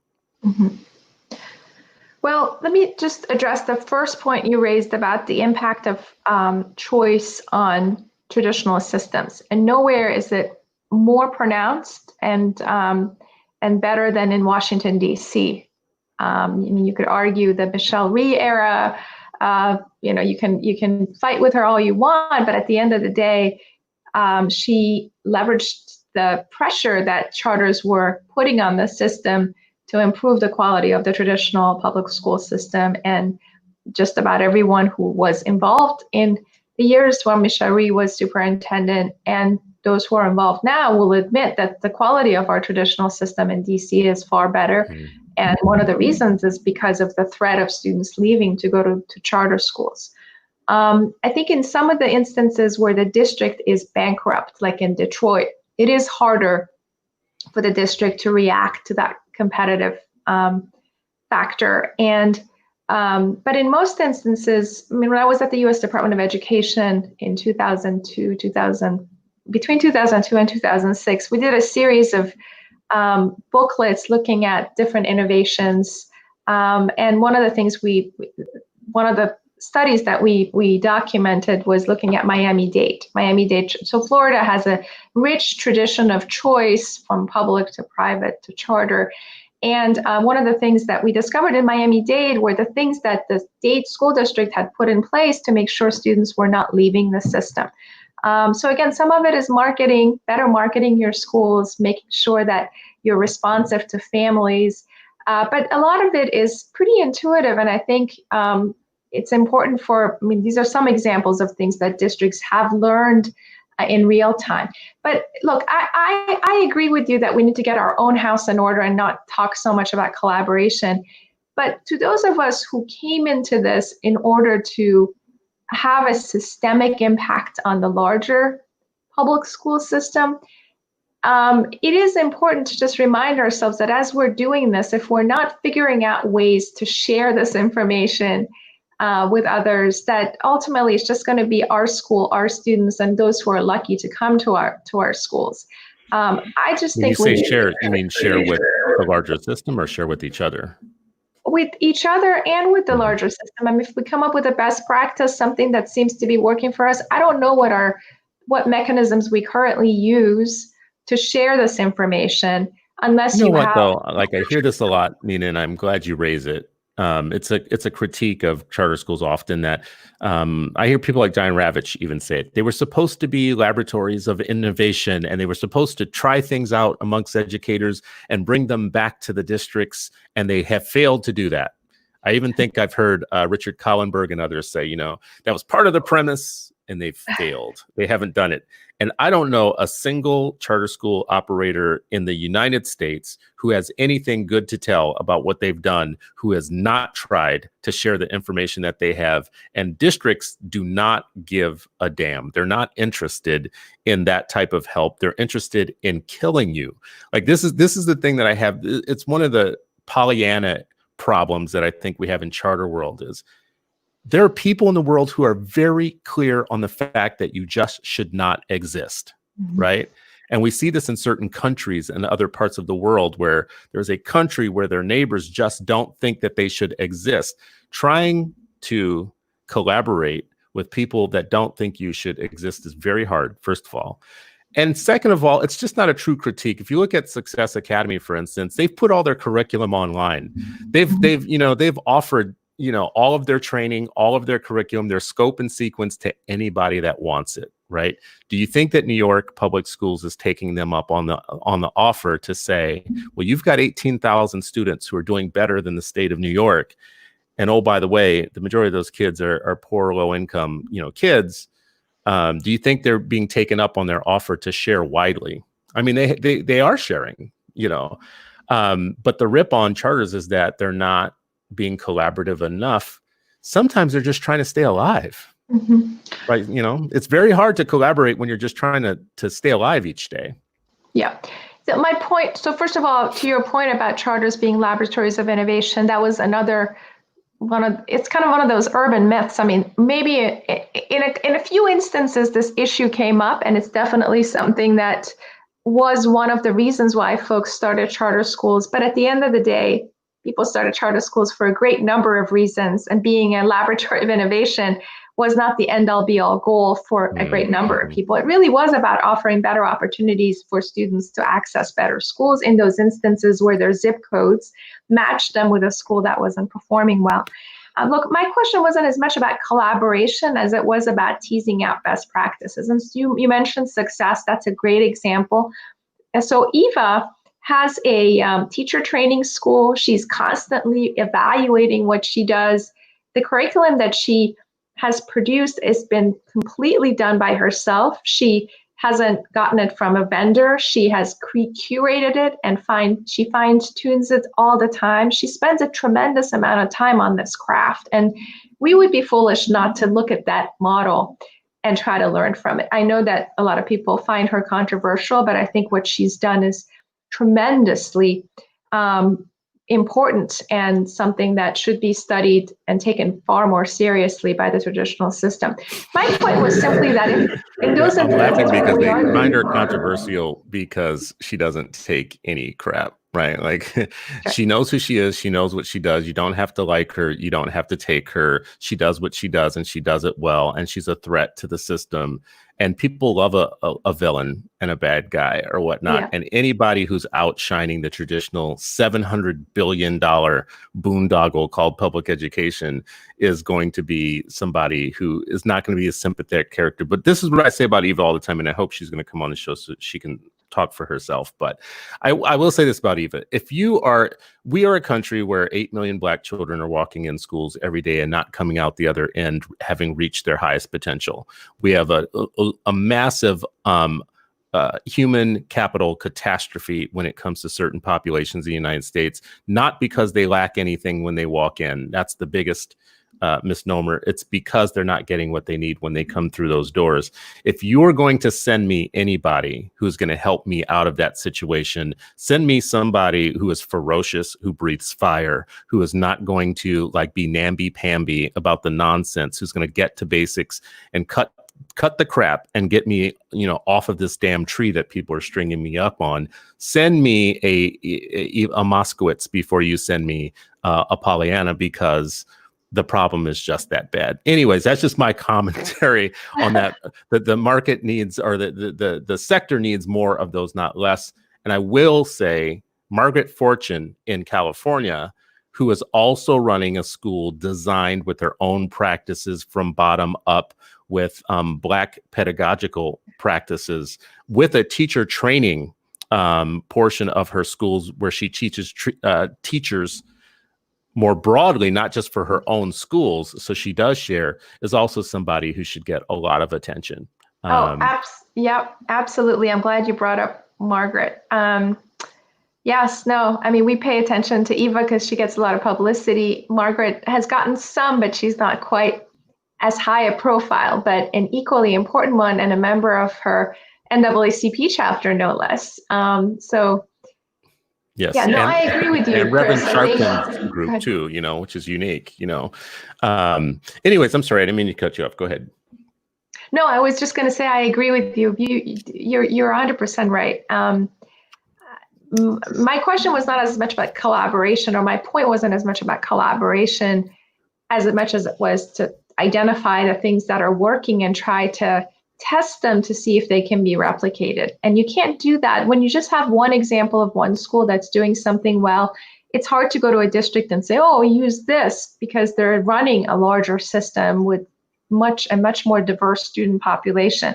Well, let me just address the first point you raised about the impact of choice on traditional systems. And nowhere is it more pronounced and better than in Washington, D.C. You could argue the Michelle Rhee era. You can fight with her all you want, but at the end of the day, she leveraged the pressure that charters were putting on the system to improve the quality of the traditional public school system. And just about everyone who was involved in the years when Michelle Rhee was superintendent and those who are involved now will admit that the quality of our traditional system in DC is far better. And one of the reasons is because of the threat of students leaving to go to charter schools. I think in some of the instances where the district is bankrupt, like in Detroit, it is harder for the district to react to that competitive factor. But in most instances, I mean, when I was at the U.S. Department of Education in between 2002 and 2006, we did a series of booklets looking at different innovations. And one of the studies that we documented was looking at Miami-Dade. So Florida has a rich tradition of choice from public to private to charter. And one of the things that we discovered in Miami-Dade were the things that the Dade School District had put in place to make sure students were not leaving the system. So again, some of it is marketing, better marketing your schools, making sure that you're responsive to families. But a lot of it is pretty intuitive. And I think it's important these are some examples of things that districts have learned in real time. But look, I agree with you that we need to get our own house in order and not talk so much about collaboration. But to those of us who came into this in order to have a systemic impact on the larger public school system, it is important to just remind ourselves that as we're doing this, if we're not figuring out ways to share this information with others, that ultimately it's just going to be our school, our students, and those who are lucky to come to our schools. I just think when you say share, you mean share with the larger system or share with each other? With each other and with the larger system. I mean, if we come up with a best practice, something that seems to be working for us, I don't know what mechanisms we currently use to share this information, unless you have. Though, like I hear this a lot, Nina, and I'm glad you raise it. It's a critique of charter schools often that I hear people like Diane Ravitch even say it. They were supposed to be laboratories of innovation, and they were supposed to try things out amongst educators and bring them back to the districts, and they have failed to do that. I even think I've heard Richard Collenberg and others say, that was part of the premise, and they've failed. They haven't done it. And I don't know a single charter school operator in the United States who has anything good to tell about what they've done, who has not tried to share the information that they have. And districts do not give a damn. They're not interested in that type of help. They're interested in killing you. Like this is the thing that I have. It's one of the Pollyanna problems that I think we have in charter world is there are people in the world who are very clear on the fact that you just should not exist, right? And we see this in certain countries and other parts of the world where there's a country where their neighbors just don't think that they should exist. Trying to collaborate with people that don't think you should exist is very hard, first of all. And second of all, it's just not a true critique. If you look at Success Academy, for instance, they've put all their curriculum online. They've offered, all of their training, all of their curriculum, their scope and sequence to anybody that wants it, right? Do you think that New York Public Schools is taking them up on the offer to say, well, you've got 18,000 students who are doing better than the state of New York, and oh, by the way, the majority of those kids are poor, low income, kids. Do you think they're being taken up on their offer to share widely? I mean, they are sharing, but the rip on charters is that they're not being collaborative enough. Sometimes they're just trying to stay alive, right? It's very hard to collaborate when you're just trying to stay alive each day. Yeah. So my point, so first of all, to your point about charters being laboratories of innovation, that was another it's kind of one of those urban myths. I mean, maybe in a few instances, this issue came up, and it's definitely something that was one of the reasons why folks started charter schools. But at the end of the day, people started charter schools for a great number of reasons, and being a laboratory of innovation was not the end-all be-all goal for a great number of people. It really was about offering better opportunities for students to access better schools in those instances where their zip codes matched them with a school that wasn't performing well. Look, my question wasn't as much about collaboration as it was about teasing out best practices. And you mentioned Success. That's a great example. And so Eva has a teacher training school. She's constantly evaluating what she does. The curriculum that she has produced has been completely done by herself. She hasn't gotten it from a vendor. She has curated it and she fine-tunes it all the time. She spends a tremendous amount of time on this craft. And we would be foolish not to look at that model and try to learn from it. I know that a lot of people find her controversial, but I think what she's done is tremendously important and something that should be studied and taken far more seriously by the traditional system. My point was simply that in those I'm laughing because they find her controversial because she doesn't take any crap, right? Like she knows who she is. She knows what she does. You don't have to like her. You don't have to take her. She does what she does, and she does it well. And she's a threat to the system. And people love a villain and a bad guy or whatnot. Yeah. And anybody who's outshining the traditional $700 billion boondoggle called public education is going to be somebody who is not going to be a sympathetic character. But this is what I say about Eva all the time, and I hope she's going to come on the show so she can talk for herself. But I will say this about Eva. We are a country where 8 million Black children are walking in schools every day and not coming out the other end having reached their highest potential. We have a massive human capital catastrophe when it comes to certain populations in the United States, not because they lack anything when they walk in. That's the biggest misnomer. It's because they're not getting what they need when they come through those doors. If you're going to send me anybody who's going to help me out of that situation, send me somebody who is ferocious, who breathes fire, who is not going to be namby-pamby about the nonsense, who's going to get to basics and cut the crap and get me, off of this damn tree that people are stringing me up on. Send me a Moskowitz before you send me a Pollyanna, because the problem is just that bad. Anyways, that's just my commentary on that. The market needs, or the sector needs more of those, not less. And I will say, Margaret Fortune in California, who is also running a school designed with her own practices from bottom up, with Black pedagogical practices, with a teacher training portion of her schools where she teaches teachers more broadly, not just for her own schools. So she does share, is also somebody who should get a lot of attention. Absolutely. I'm glad you brought up Margaret. Yes, no, I mean, we pay attention to Eva because she gets a lot of publicity. Margaret has gotten some, but she's not quite as high a profile, but an equally important one, and a member of her NAACP chapter, no less. Yes. Yeah, no, I agree with you. And Reverend Sharpton's group too, which is unique, Anyways, I'm sorry, I didn't mean to cut you off. Go ahead. No, I was just going to say, I agree with you. You're 100% right. My question was not as much about collaboration, or my point wasn't as much about collaboration as much as it was to identify the things that are working and try to test them to see if they can be replicated. And you can't do that when you just have one example of one school that's doing something well. It's hard to go to a district and say, oh, use this, because they're running a larger system with a much more diverse student population.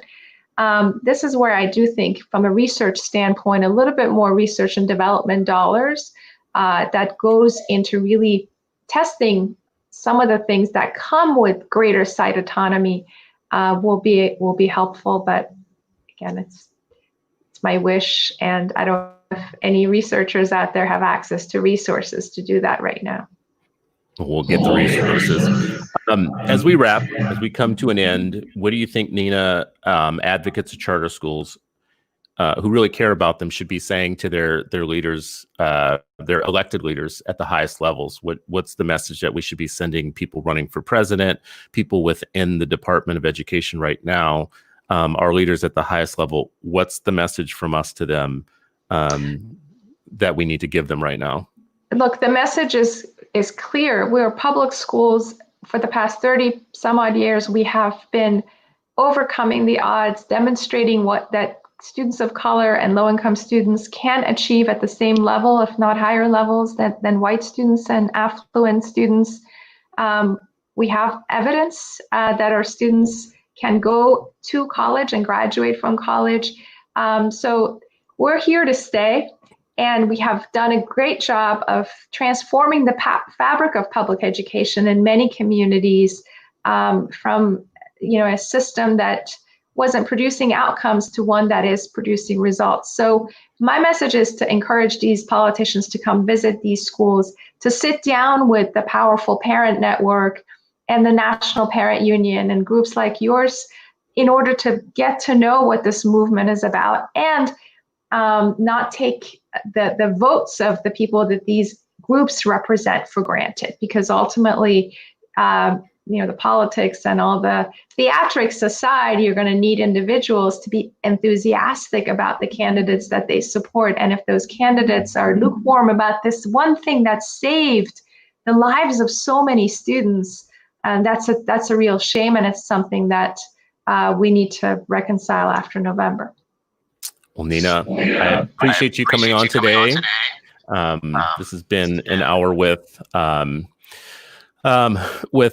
This is where I do think, from a research standpoint, a little bit more research and development dollars that goes into really testing some of the things that come with greater site autonomy will be helpful. But again, it's my wish, and I don't know if any researchers out there have access to resources to do that right now. We'll get the resources. As we wrap, as we come to an end, what do you think, Nina, advocates of charter schools who really care about them should be saying to their leaders, their elected leaders at the highest levels? What's the message that we should be sending people running for president, people within the Department of Education right now, our leaders at the highest level? What's the message from us to them that we need to give them right now? Look, the message is clear. We're public schools. For the past 30 some odd years, we have been overcoming the odds, demonstrating that students of color and low-income students can achieve at the same level, if not higher levels, than white students and affluent students. We have evidence that our students can go to college and graduate from college. So we're here to stay. And we have done a great job of transforming the fabric of public education in many communities, from a system that wasn't producing outcomes to one that is producing results. So my message is to encourage these politicians to come visit these schools, to sit down with the powerful parent network and the National Parent Union and groups like yours in order to get to know what this movement is about, and not take the votes of the people that these groups represent for granted, because ultimately, the politics and all the theatrics aside, you're going to need individuals to be enthusiastic about the candidates that they support. And if those candidates are lukewarm about this one thing that saved the lives of so many students, that's a real shame, and it's something that we need to reconcile after November. Well, Nina, I appreciate you coming on today. This has been an hour with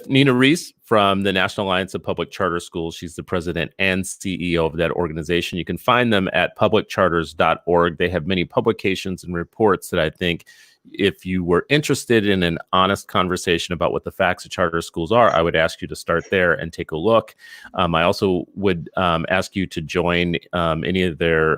Nina Reese from the National Alliance of Public Charter Schools. She's the president and CEO of that organization. You can find them at publiccharters.org. They have many publications and reports that I think, if you were interested in an honest conversation about what the facts of charter schools are, I would ask you to start there and take a look. I also would ask you to join any of their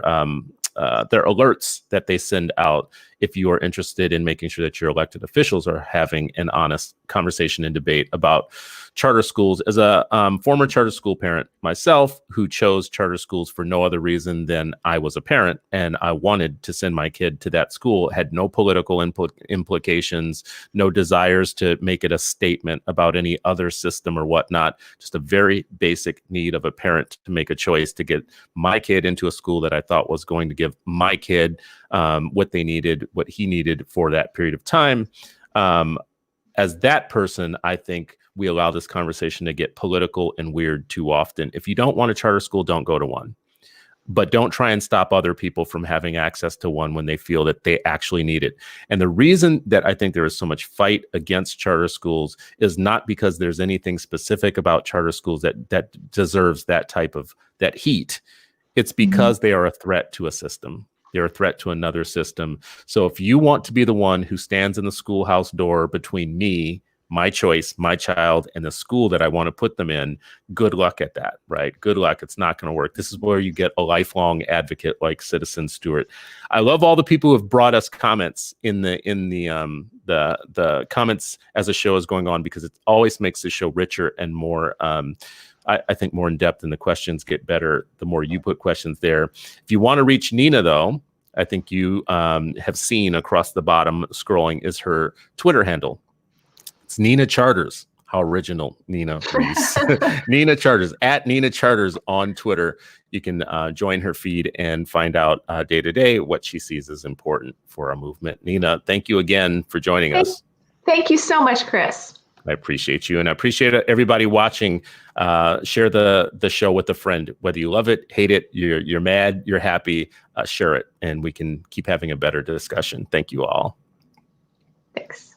alerts that they send out if you are interested in making sure that your elected officials are having an honest conversation and debate about charter schools. As a former charter school parent myself, who chose charter schools for no other reason than I was a parent and I wanted to send my kid to that school, had no political implications, no desires to make it a statement about any other system or whatnot, just a very basic need of a parent to make a choice to get my kid into a school that I thought was going to give my kid what they needed, what he needed for that period of time. As that person, I think we allow this conversation to get political and weird too often. If you don't want a charter school, don't go to one. But don't try and stop other people from having access to one when they feel that they actually need it. And the reason that I think there is so much fight against charter schools is not because there's anything specific about charter schools that deserves that type of that heat. It's because they are a threat to a system. They're a threat to another system. So if you want to be the one who stands in the schoolhouse door between me, my choice, my child, and the school that I want to put them in, good luck at that, right? Good luck. It's not going to work. This is where you get a lifelong advocate like Citizen Stewart. I love all the people who have brought us comments in the comments as the show is going on, because it always makes the show richer and more I think more in depth, and the questions get better the more you put questions there. If you want to reach Nina, though, I think you have seen across the bottom scrolling is her Twitter handle. It's Nina Charters. How original, Nina Reese. Nina Charters, at Nina Charters on Twitter. You can join her feed and find out day to day what she sees as important for our movement. Nina, thank you again for joining us. Thank you so much, Chris. I appreciate you, and I appreciate everybody watching. Share the show with a friend, whether you love it, hate it, you're mad, you're happy. Share it, and we can keep having a better discussion. Thank you all. Thanks.